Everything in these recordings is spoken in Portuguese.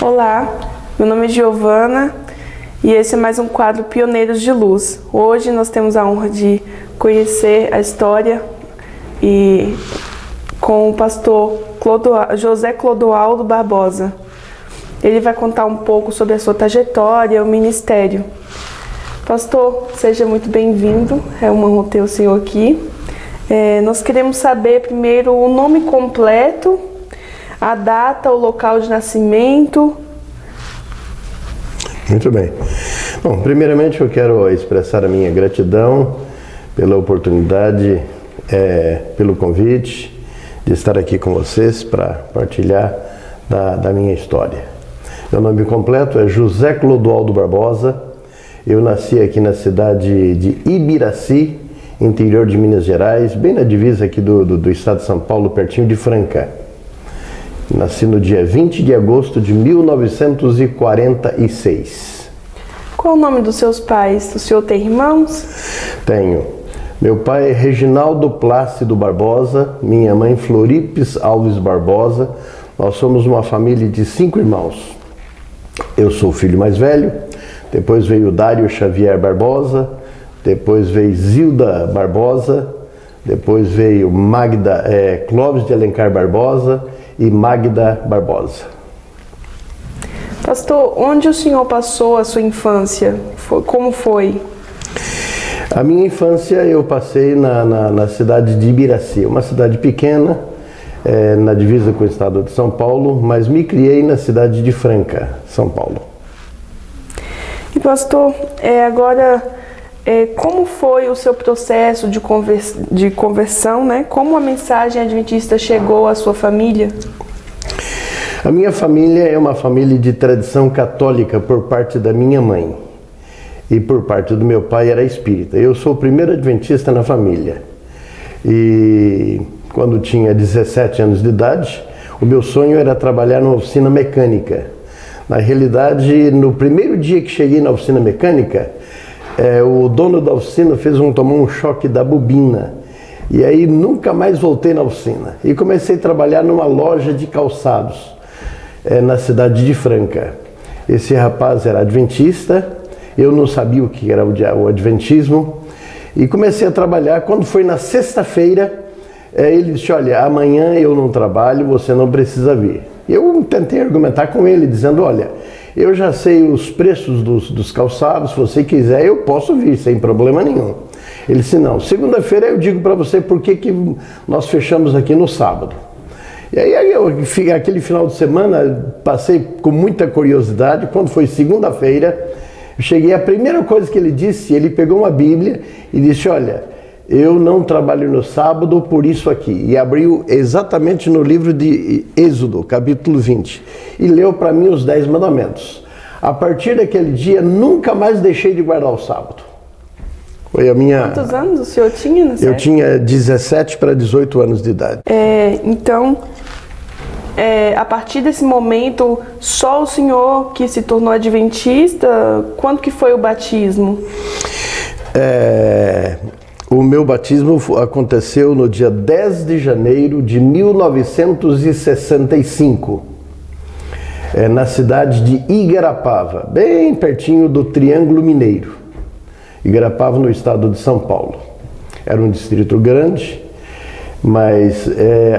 Olá, meu nome é Giovana e esse é mais um quadro Pioneiros de Luz. Hoje nós temos a honra de conhecer a história com o pastor José Clodoaldo Barbosa. Ele vai contar um pouco sobre a sua trajetória e o ministério. Pastor, seja muito bem-vindo, é uma honra ter o senhor aqui. Nós queremos saber primeiro o nome completo, a data, o local de nascimento. Muito bem. Bom, primeiramente eu quero expressar a minha gratidão pela oportunidade, pelo convite de estar aqui com vocês para partilhar da minha história. Meu nome completo é José Clodoaldo Barbosa. Eu nasci aqui na cidade de Ibiraci, interior de Minas Gerais, bem na divisa aqui do estado de São Paulo, pertinho de Franca. Nasci no dia 20 de agosto de 1946. Qual o nome dos seus pais? O senhor tem irmãos? Tenho. Meu pai é Reginaldo Plácido Barbosa, minha mãe Floripes Alves Barbosa. Nós somos uma família de 5 irmãos. Eu sou o filho mais velho, depois veio Dário Xavier Barbosa, depois veio Zilda Barbosa, depois veio Magda Clóvis de Alencar Barbosa e Magda Barbosa. Pastor, onde o senhor passou a sua infância? Como foi? A minha infância eu passei na cidade de Ibiraci, uma cidade pequena, na divisa com o estado de São Paulo, mas me criei na cidade de Franca, São Paulo. E pastor, como foi o seu processo de conversão, né? Como a mensagem adventista chegou à sua família? A minha família é uma família de tradição católica por parte da minha mãe. E por parte do meu pai era espírita. Eu sou o primeiro adventista na família. E quando tinha 17 anos de idade, o meu sonho era trabalhar numa oficina mecânica. Na realidade, no primeiro dia que cheguei na oficina mecânica, o dono da oficina tomou um choque da bobina. E aí nunca mais voltei na oficina. E comecei a trabalhar numa loja de calçados, na cidade de Franca. Esse rapaz era adventista, eu não sabia o que era o adventismo. E comecei a trabalhar. Quando foi na sexta-feira, ele disse: olha, amanhã eu não trabalho, você não precisa vir. Eu tentei argumentar com ele, dizendo: olha, eu já sei os preços dos calçados, se você quiser eu posso vir, sem problema nenhum. Ele disse: não, segunda-feira eu digo para você por que nós fechamos aqui no sábado. E aí aquele final de semana passei com muita curiosidade. Quando foi segunda-feira, eu cheguei, a primeira coisa que ele disse, ele pegou uma Bíblia e disse: olha, eu não trabalho no sábado por isso aqui. E abriu exatamente no livro de Êxodo, capítulo 20. E leu para mim os 10 mandamentos. A partir daquele dia, nunca mais deixei de guardar o sábado. Foi a minha... Quantos anos o senhor tinha? Não sei. Eu tinha 17 para 18 anos de idade. Então, a partir desse momento, só o senhor que se tornou adventista, quando que foi o batismo? O meu batismo aconteceu no dia 10 de janeiro de 1965, na cidade de Igarapava, bem pertinho do Triângulo Mineiro. Igarapava, no estado de São Paulo. Era um distrito grande, mas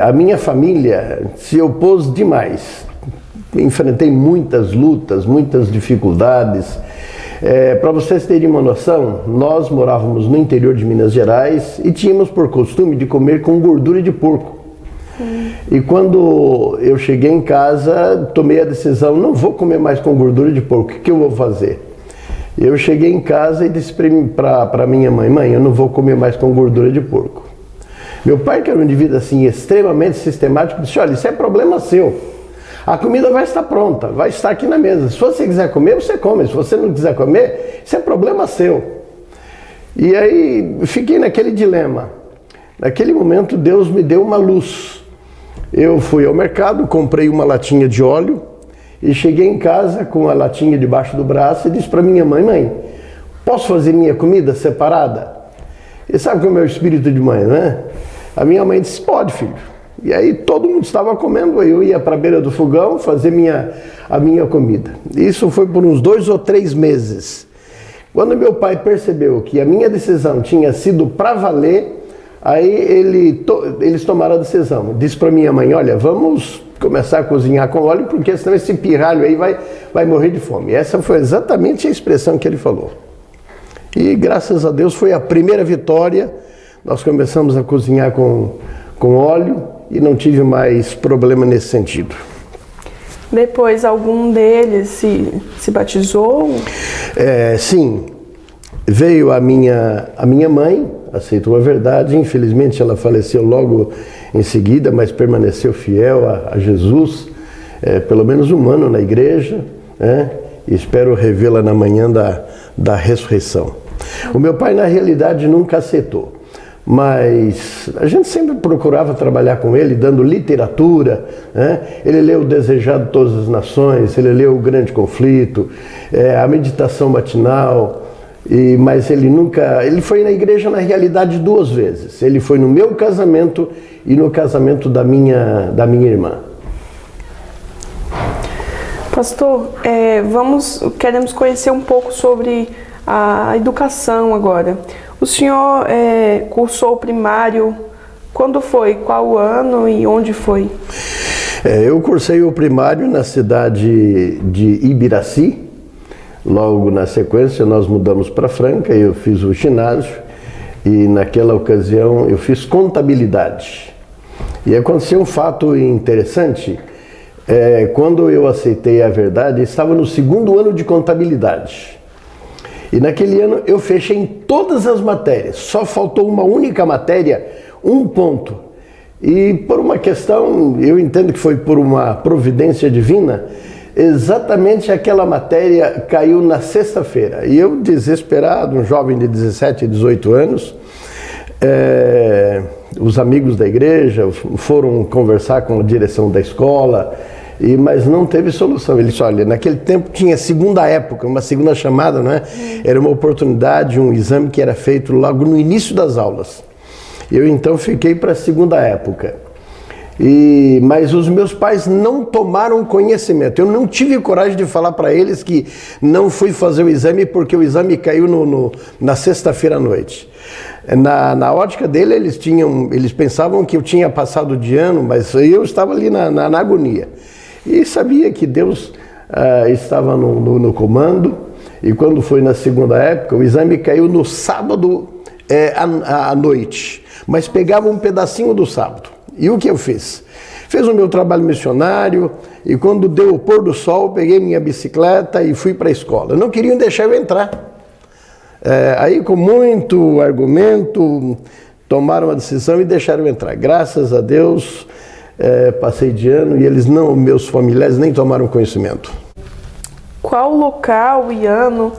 a minha família se opôs demais. Enfrentei muitas lutas, muitas dificuldades. Para vocês terem uma noção, nós morávamos no interior de Minas Gerais e tínhamos por costume de comer com gordura de porco. E quando eu cheguei em casa, tomei a decisão: não vou comer mais com gordura de porco, o que eu vou fazer? Eu cheguei em casa e disse para minha mãe: mãe, eu não vou comer mais com gordura de porco. Meu pai, que era um indivíduo assim, extremamente sistemático, disse: olha, isso é problema seu. A comida vai estar pronta, vai estar aqui na mesa. Se você quiser comer, você come. Se você não quiser comer, isso é problema seu. E aí fiquei naquele dilema. Naquele momento Deus me deu uma luz. Eu fui ao mercado, comprei uma latinha de óleo e cheguei em casa com a latinha debaixo do braço e disse para minha mãe: mãe, posso fazer minha comida separada? E sabe como é o espírito de mãe, né? A minha mãe disse: pode, filho. E aí todo mundo estava comendo, eu ia para a beira do fogão fazer a minha comida. Isso foi por uns 2 ou 3 meses. Quando meu pai percebeu que a minha decisão tinha sido para valer, aí eles tomaram a decisão. Disse para minha mãe, olha, vamos começar a cozinhar com óleo, porque senão esse pirralho aí vai morrer de fome. Essa foi exatamente a expressão que ele falou. E graças a Deus foi a primeira vitória. Nós começamos a cozinhar com óleo e não tive mais problema nesse sentido. Depois, algum deles se batizou? Sim. Veio a minha mãe, aceitou a verdade. Infelizmente, ela faleceu logo em seguida, mas permaneceu fiel a Jesus, pelo menos 1 ano na igreja, né? E espero revê-la na manhã da ressurreição. O meu pai, na realidade, nunca aceitou. Mas a gente sempre procurava trabalhar com ele, dando literatura, né? Ele leu O Desejado de Todas as Nações, ele leu O Grande Conflito, a Meditação Matinal, mas ele foi na igreja na realidade 2 vezes. Ele foi no meu casamento e no casamento da minha irmã. Pastor, queremos conhecer um pouco sobre a educação agora. O senhor cursou o primário, quando foi? Qual ano e onde foi? Eu cursei o primário na cidade de Ibiraci. Logo na sequência nós mudamos para Franca, eu fiz o ginásio e naquela ocasião eu fiz contabilidade. E aconteceu um fato interessante, quando eu aceitei a verdade, estava no 2º ano de contabilidade. E naquele ano eu fechei em todas as matérias, só faltou uma única matéria, 1 ponto. E por uma questão, eu entendo que foi por uma providência divina, exatamente aquela matéria caiu na sexta-feira. E eu, desesperado, um jovem de 17, 18 anos, os amigos da igreja foram conversar com a direção da escola, mas não teve solução. Ele disse, olha, naquele tempo tinha segunda época, uma segunda chamada, né? Era uma oportunidade, um exame que era feito logo no início das aulas. Eu então fiquei para a segunda época. Mas os meus pais não tomaram conhecimento. Eu não tive coragem de falar para eles que não fui fazer o exame porque o exame caiu na sexta-feira à noite. Na ótica dele, eles pensavam que eu tinha passado de ano, mas eu estava ali na agonia. E sabia que Deus estava no comando, e quando foi na segunda época, o exame caiu no sábado à noite, mas pegava um pedacinho do sábado. E o que eu fiz? Fiz o meu trabalho missionário, e quando deu o pôr do sol, peguei minha bicicleta e fui para a escola. Não queriam deixar eu entrar. Aí, com muito argumento, tomaram a decisão e deixaram eu entrar. Graças a Deus, passei de ano e meus familiares nem tomaram conhecimento. Qual o local e ano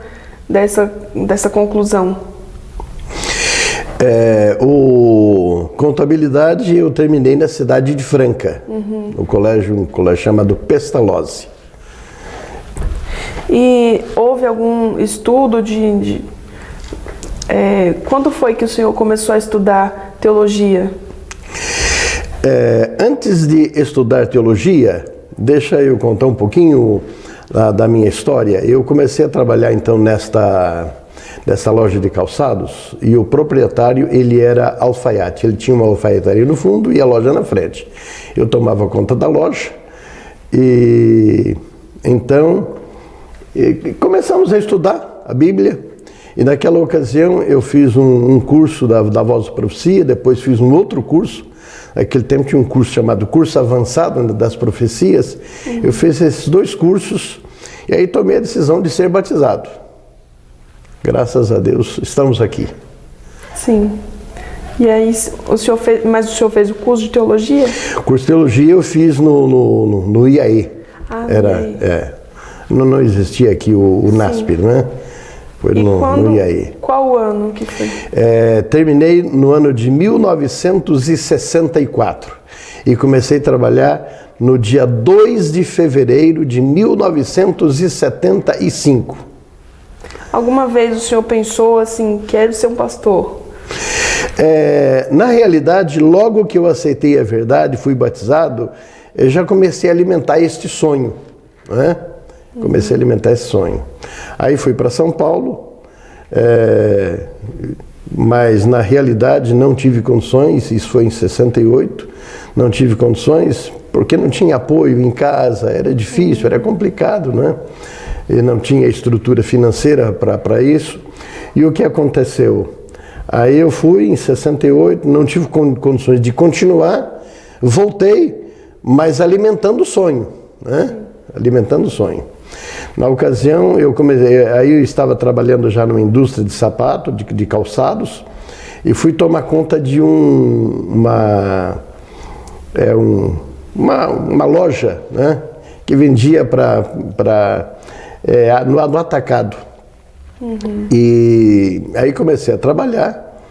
dessa conclusão? Contabilidade eu terminei na cidade de Franca, no um colégio chamado Pestalozzi. E houve algum estudo quando foi que o senhor começou a estudar teologia? Antes de estudar teologia, deixa eu contar um pouquinho da minha história. Eu comecei a trabalhar então nessa loja de calçados, e o proprietário, ele era alfaiate. Ele tinha uma alfaiataria no fundo e a loja na frente. Eu tomava conta da loja e então começamos a estudar a Bíblia. E naquela ocasião eu fiz um curso da Voz da Profecia, depois fiz um outro curso. Naquele tempo tinha um curso chamado Curso Avançado das Profecias. Eu fiz esses 2 cursos e aí tomei a decisão de ser batizado. Graças a Deus, estamos aqui. Sim. E aí, o senhor fez o curso de teologia? O curso de teologia eu fiz no IAE. Não existia aqui o NASP, né? Foi no IAE. Qual ano que foi? Terminei no ano de 1964 e comecei a trabalhar no dia 2 de fevereiro de 1975. Alguma vez o senhor pensou assim, quero ser um pastor? Na realidade, logo que eu aceitei a verdade, fui batizado, eu já comecei a alimentar este sonho, né? Comecei a alimentar esse sonho. Aí fui para São Paulo, mas na realidade não tive condições, isso foi em 68, não tive condições porque não tinha apoio em casa, era difícil, era complicado, né? E não tinha estrutura financeira para isso. E o que aconteceu? Aí eu fui em 68, não tive condições de continuar, voltei, mas alimentando o sonho, né? Alimentando o sonho. Na ocasião, aí eu estava trabalhando já numa indústria de sapato, de calçados, e fui tomar conta de uma loja, né, que vendia no atacado. E aí comecei a trabalhar,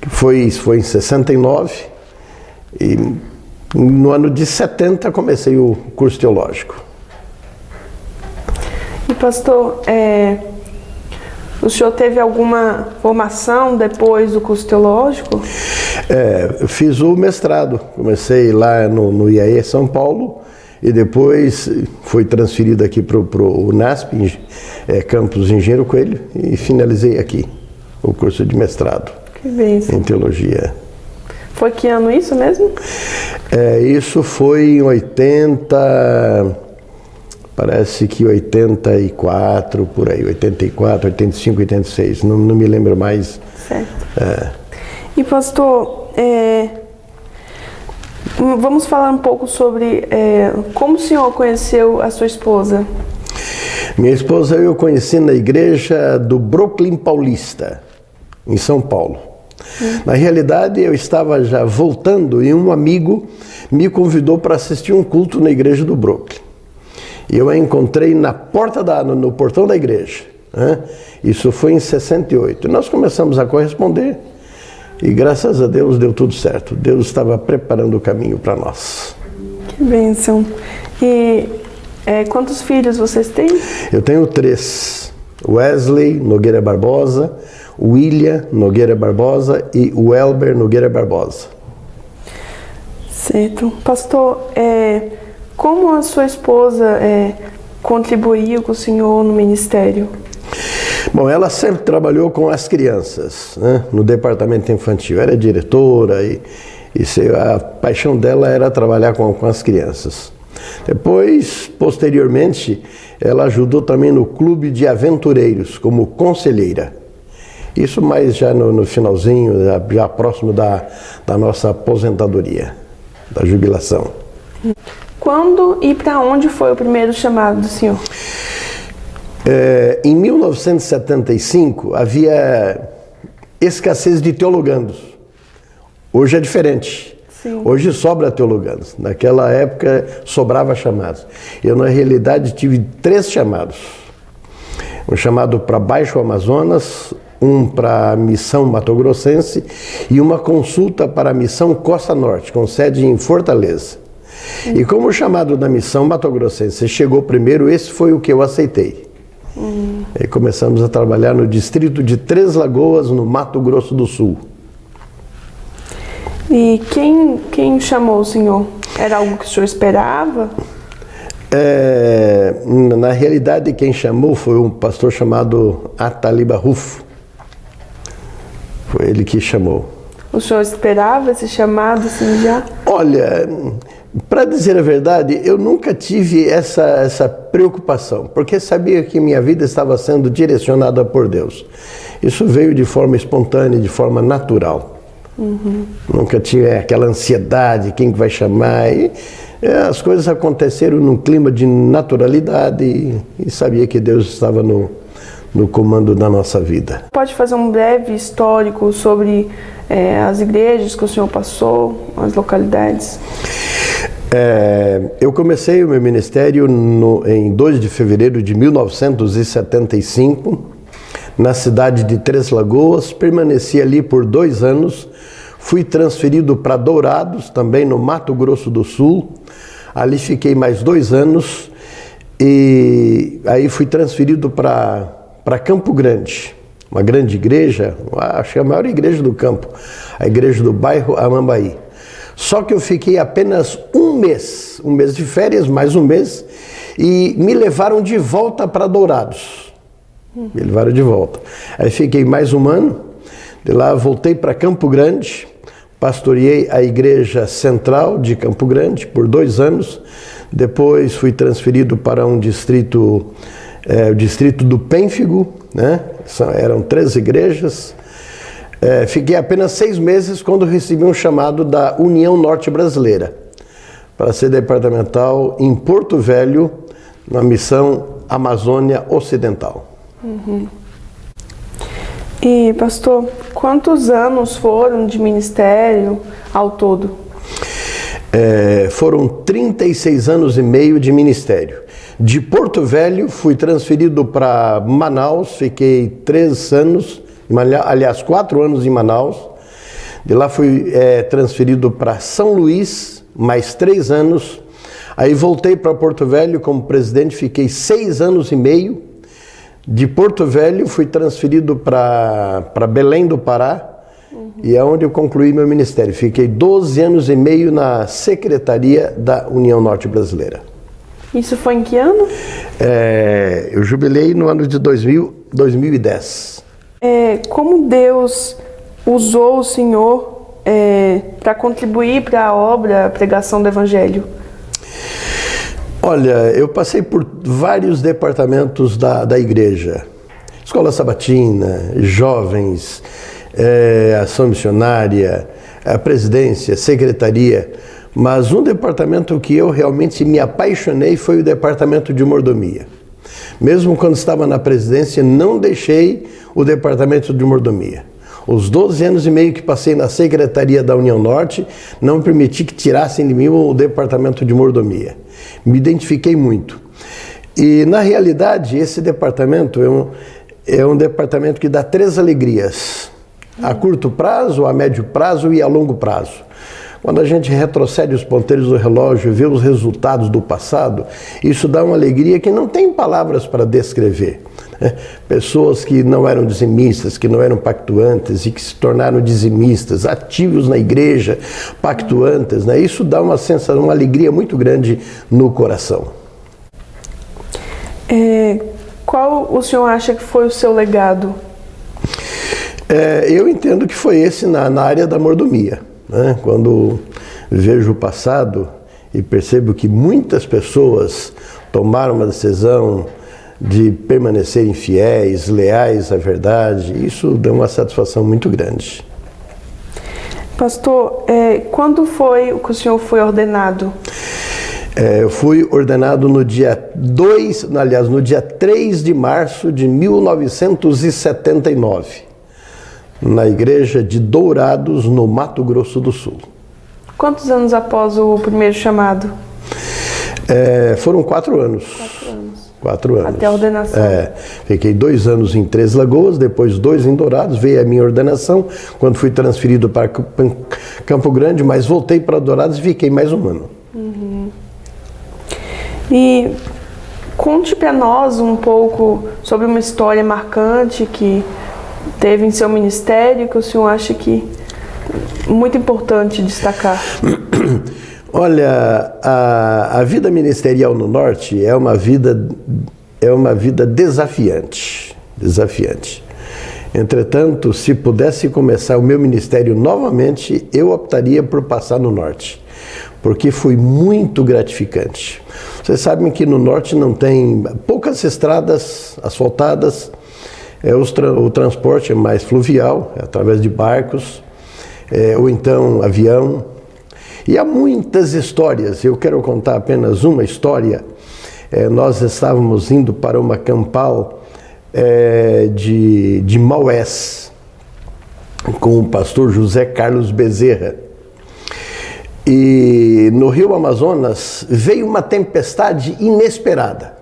foi em 69, e no ano de 70 comecei o curso teológico. E pastor, o senhor teve alguma formação depois do curso teológico? Eu fiz o mestrado, comecei lá no IAE São Paulo e depois fui transferido aqui para o UNASP, campus Engenheiro Coelho, e finalizei aqui o curso de mestrado. Que bênção. Em teologia. Foi que ano isso mesmo? Isso foi em 80, parece que 84, por aí, 84, 85, 86, não me lembro mais. Certo. E pastor, vamos falar um pouco sobre como o senhor conheceu a sua esposa? Minha esposa eu conheci na igreja do Brooklyn Paulista, em São Paulo. Na realidade, eu estava já voltando e um amigo me convidou para assistir um culto na igreja do Brooklyn. E eu a encontrei no portão da igreja, né? Isso foi em 68. Nós começamos a corresponder e graças a Deus deu tudo certo. Deus estava preparando o caminho para nós. Que bênção. E quantos filhos vocês têm? Eu tenho 3. Wesley Nogueira Barbosa, William Nogueira Barbosa e Welber Nogueira Barbosa. Certo. Pastor, como a sua esposa contribuiu com o senhor no ministério? Bom, ela sempre trabalhou com as crianças, né, no departamento infantil. Era diretora e a paixão dela era trabalhar com as crianças. Depois, posteriormente, ela ajudou também no clube de aventureiros como conselheira. Isso mais já no finalzinho, já próximo da nossa aposentadoria, da jubilação. Quando e para onde foi o primeiro chamado do senhor? Em 1975 havia escassez de teologandos. Hoje é diferente. Sim. Hoje sobra teologandos. Naquela época sobrava chamados. Eu, na realidade, tive 3 chamados. Um chamado para Baixo Amazonas, um para a Missão Mato Grossense e uma consulta para a Missão Costa Norte, com sede em Fortaleza. E como o chamado da Missão Mato Grossense chegou primeiro, esse foi o que eu aceitei. E começamos a trabalhar no distrito de Três Lagoas, no Mato Grosso do Sul. E quem chamou o senhor? Era algo que o senhor esperava? Na realidade, quem chamou foi um pastor chamado Ataliba Rufo. Foi ele que chamou. O senhor esperava esse chamado assim já? Olha, para dizer a verdade, eu nunca tive essa preocupação, porque sabia que minha vida estava sendo direcionada por Deus. Isso veio de forma espontânea, de forma natural. Nunca tive aquela ansiedade, quem que vai chamar. As coisas aconteceram num clima de naturalidade e sabia que Deus estava no comando da nossa vida. Pode fazer um breve histórico sobre as igrejas que o senhor passou, as localidades? Eu comecei o meu ministério em 2 de fevereiro de 1975, na cidade de Três Lagoas. Permaneci ali por 2 anos, fui transferido para Dourados, também no Mato Grosso do Sul. Ali fiquei mais 2 anos e aí fui transferido para Campo Grande, uma grande igreja, acho que é a maior igreja do campo, a igreja do bairro Amambaí. Só que eu fiquei apenas um mês de férias, mais um mês, e me levaram de volta para Dourados. Me levaram de volta. Aí fiquei mais um ano, de lá voltei para Campo Grande, pastoreei a igreja central de Campo Grande por 2 anos, depois fui transferido para um distrito, o distrito do Pênfigo, né? Eram 3 igrejas. Fiquei apenas 6 meses quando recebi um chamado da União Norte Brasileira para ser departamental em Porto Velho, na missão Amazônia Ocidental. Uhum. E, pastor, quantos anos foram de ministério ao todo? Foram 36 anos e meio de ministério. De Porto Velho fui transferido para Manaus, fiquei 3 anos, aliás 4 anos em Manaus. De lá fui transferido para São Luís, mais 3 anos. Aí voltei para Porto Velho como presidente, fiquei 6 anos e meio. De Porto Velho fui transferido para Belém do Pará, e é onde eu concluí meu ministério. Fiquei 12 anos e meio na Secretaria da União Norte Brasileira. Isso foi em que ano? Eu jubilei no ano de 2010. Como Deus usou o senhor para contribuir para a obra, a pregação do Evangelho? Olha, eu passei por vários departamentos da igreja. Escola sabatina, jovens, ação missionária, a presidência, secretaria. Mas um departamento que eu realmente me apaixonei foi o departamento de mordomia. Mesmo quando estava na presidência, não deixei o departamento de mordomia. Os 12 anos e meio que passei na Secretaria da União Norte, não permiti que tirassem de mim o departamento de mordomia. Me identifiquei muito. E, na realidade, esse departamento é um departamento que dá 3 alegrias. A curto prazo, a médio prazo e a longo prazo. Quando a gente retrocede os ponteiros do relógio e vê os resultados do passado, isso dá uma alegria que não tem palavras para descrever. Pessoas que não eram dizimistas, que não eram pactuantes e que se tornaram dizimistas, ativos na igreja, pactuantes, né? Isso dá uma sensação, uma alegria muito grande no coração. Qual o senhor acha que foi o seu legado? Eu entendo que foi esse na área da mordomia, né? Quando vejo o passado e percebo que muitas pessoas tomaram uma decisão de permanecerem fiéis, leais à verdade, isso dá uma satisfação muito grande. Pastor, quando foi que o senhor foi ordenado? Eu fui ordenado no dia 3 de março de 1979, na igreja de Dourados, no Mato Grosso do Sul. Quantos anos após o primeiro chamado? Foram 4 anos. 4 anos. Até a ordenação. Fiquei 2 anos em Três Lagoas, depois 2 em Dourados, veio a minha ordenação, quando fui transferido para Campo Grande, mas voltei para Dourados e fiquei mais 1 ano. Uhum. E conte para nós um pouco sobre uma história marcante que teve em seu ministério, que o senhor acha que é muito importante destacar. Olha, a vida ministerial no Norte é uma vida desafiante. Entretanto, se pudesse começar o meu ministério novamente, eu optaria por passar no Norte, porque foi muito gratificante. Vocês sabem que no Norte não tem poucas estradas asfaltadas, o transporte é mais fluvial, através de barcos, ou então avião. E há muitas histórias, eu quero contar apenas uma história. Nós estávamos indo para uma campal de Maués, com o pastor José Carlos Bezerra. E no Rio Amazonas veio uma tempestade inesperada.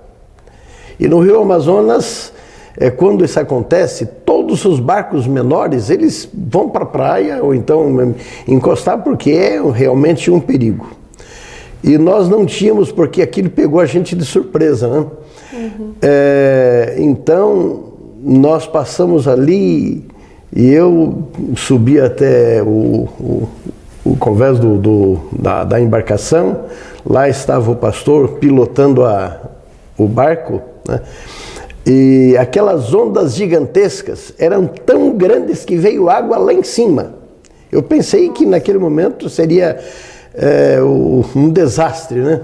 E no Rio Amazonas, quando isso acontece, todos os barcos menores, eles vão para a praia ou então encostar, porque é realmente um perigo. E nós não tínhamos, porque aquilo pegou a gente de surpresa, né? Uhum. Então, nós passamos ali e eu subi até o convés da embarcação. Lá estava o pastor pilotando o barco, né? E aquelas ondas gigantescas eram tão grandes que veio água lá em cima. Eu pensei que naquele momento seria um desastre, né?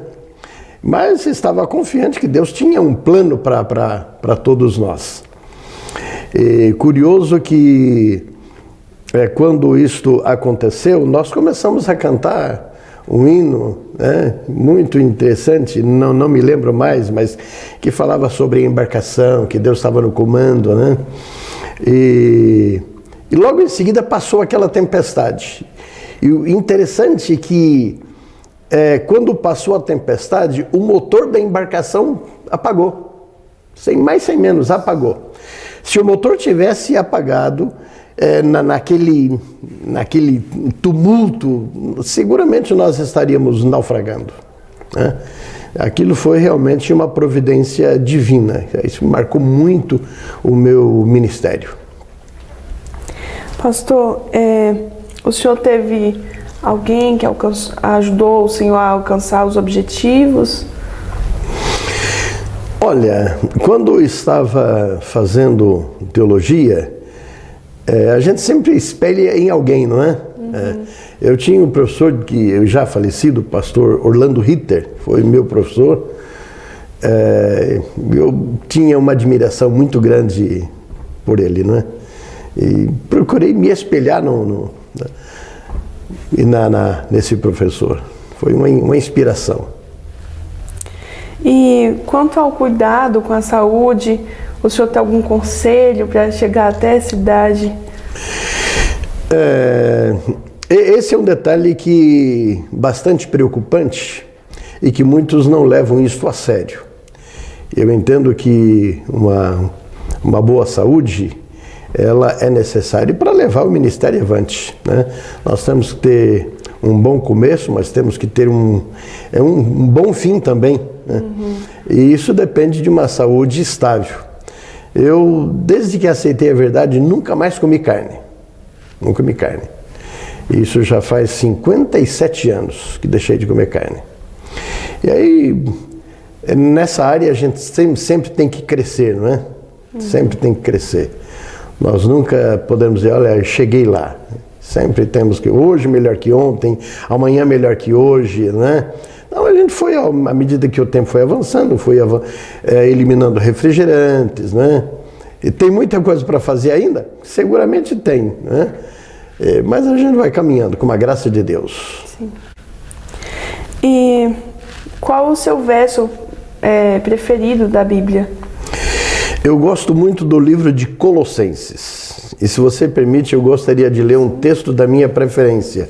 Mas estava confiante que Deus tinha um plano para todos nós. E curioso que quando isto aconteceu, nós começamos a cantar um hino, né, muito interessante, não me lembro mais, mas que falava sobre a embarcação, que Deus estava no comando, né? E logo em seguida passou aquela tempestade. E o interessante é que quando passou a tempestade, o motor da embarcação apagou. Sem mais, sem menos, apagou. Se o motor tivesse apagado, naquele tumulto, seguramente nós estaríamos naufragando, né? Aquilo foi realmente uma providência divina. Isso marcou muito o meu ministério. Pastor, o senhor teve alguém que ajudou o senhor a alcançar os objetivos? Olha, quando eu estava fazendo teologia, a gente sempre espelha em alguém, não é? Uhum. Eu tinha um professor que já falecido, o pastor Orlando Ritter, foi meu professor. Eu tinha uma admiração muito grande por ele, não é? E procurei me espelhar nesse professor. Foi uma inspiração. E quanto ao cuidado com a saúde, o senhor tem algum conselho para chegar até essa idade? Esse é um detalhe bastante preocupante e que muitos não levam isso a sério. Eu entendo que uma boa saúde, ela é necessária para levar o ministério avante, né? Nós temos que ter um bom começo, mas temos que ter um bom fim também, né? Uhum. E isso depende de uma saúde estável. Eu, desde que aceitei a verdade, nunca mais comi carne. Não comi carne. Isso já faz 57 anos que deixei de comer carne. E aí, nessa área a gente sempre tem que crescer, não é? Uhum. Sempre tem que crescer. Nós nunca podemos dizer, olha, cheguei lá. Sempre temos que, hoje melhor que ontem, amanhã melhor que hoje, né? Não, a gente foi, à medida que o tempo foi avançando, eliminando refrigerantes, né? E tem muita coisa para fazer ainda? Seguramente tem, né? Mas a gente vai caminhando com a graça de Deus. Sim. E qual o seu verso preferido da Bíblia? Eu gosto muito do livro de Colossenses. E se você permite, eu gostaria de ler um texto da minha preferência.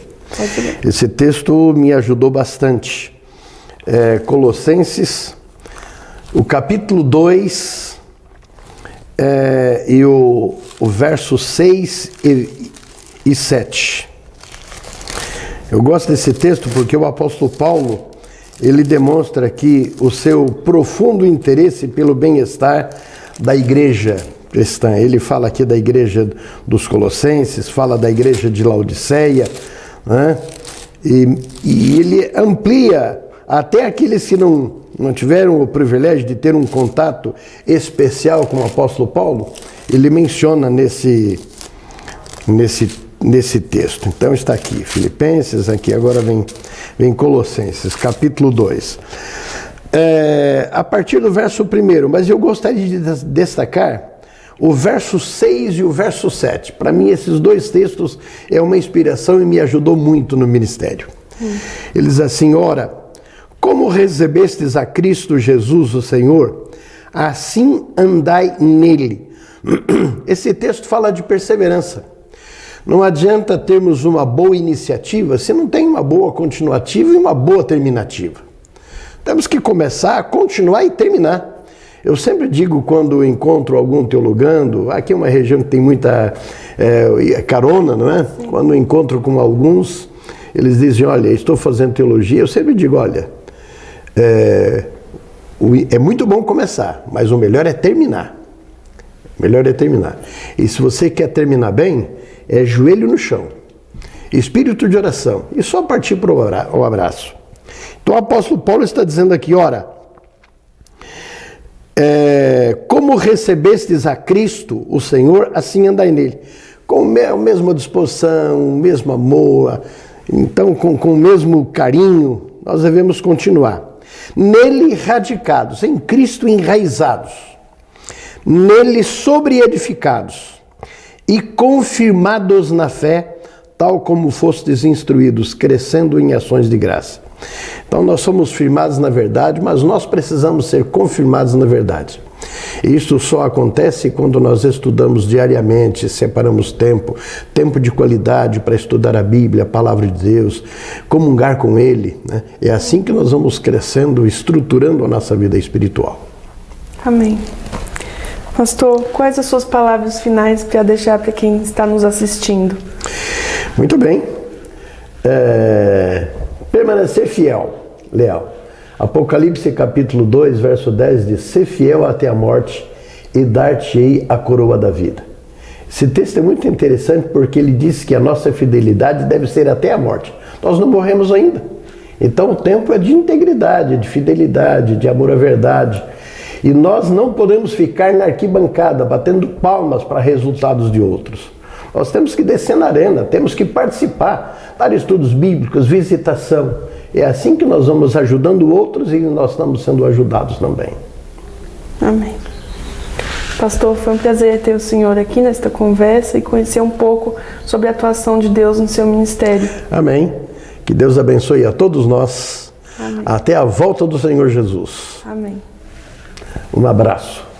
Esse texto me ajudou bastante. Colossenses, o capítulo 2, e o verso 6 e 7. Eu gosto desse texto porque o apóstolo Paulo, ele demonstra aqui o seu profundo interesse pelo bem-estar da igreja cristã. Ele fala aqui da igreja dos Colossenses, fala da igreja de Laodiceia, né? E ele amplia até aqueles que não tiveram o privilégio de ter um contato especial com o apóstolo Paulo, ele menciona nesse texto. Então está aqui, Filipenses, aqui agora vem Colossenses, capítulo 2. A partir do verso 1, mas eu gostaria de destacar o verso 6 e o verso 7. Para mim, esses dois textos é uma inspiração e me ajudou muito no ministério. Eles assim, ora, como recebestes a Cristo Jesus, o Senhor, assim andai nele. Esse texto fala de perseverança. Não adianta termos uma boa iniciativa se não tem uma boa continuativa e uma boa terminativa. Temos que começar, continuar e terminar. Eu sempre digo quando encontro algum teologando, aqui é uma região que tem muita carona, não é? Sim. Quando encontro com alguns, eles dizem, olha, estou fazendo teologia, eu sempre digo, olha, é muito bom começar, mas o melhor é terminar. Melhor é terminar. E se você quer terminar bem, é joelho no chão, espírito de oração, e só partir para o abraço. Então o apóstolo Paulo está dizendo aqui, ora, como recebestes a Cristo, o Senhor, assim andai nele. Com a mesma disposição, o mesmo amor, então com o mesmo carinho, nós devemos continuar. Nele radicados, em Cristo enraizados, nele sobreedificados e confirmados na fé, tal como fostes instruídos, crescendo em ações de graça. Então nós somos firmados na verdade, mas nós precisamos ser confirmados na verdade. E isso só acontece quando nós estudamos diariamente, separamos tempo de qualidade para estudar a Bíblia, a Palavra de Deus, comungar com Ele, né? É assim que nós vamos crescendo, estruturando a nossa vida espiritual. Amém. Pastor, quais as suas palavras finais para deixar para quem está nos assistindo? Muito bem. Permanecer fiel, leal. Apocalipse capítulo 2, verso 10 diz: ser fiel até a morte e dar-te-ei a coroa da vida. Esse texto é muito interessante porque ele diz que a nossa fidelidade deve ser até a morte. Nós não morremos ainda. Então o tempo é de integridade, de fidelidade, de amor à verdade. E nós não podemos ficar na arquibancada batendo palmas para resultados de outros. Nós temos que descer na arena, temos que participar, dar estudos bíblicos, visitação. É assim que nós vamos ajudando outros e nós estamos sendo ajudados também. Amém. Pastor, foi um prazer ter o senhor aqui nesta conversa e conhecer um pouco sobre a atuação de Deus no seu ministério. Amém. Que Deus abençoe a todos nós. Amém. Até a volta do Senhor Jesus. Amém. Um abraço.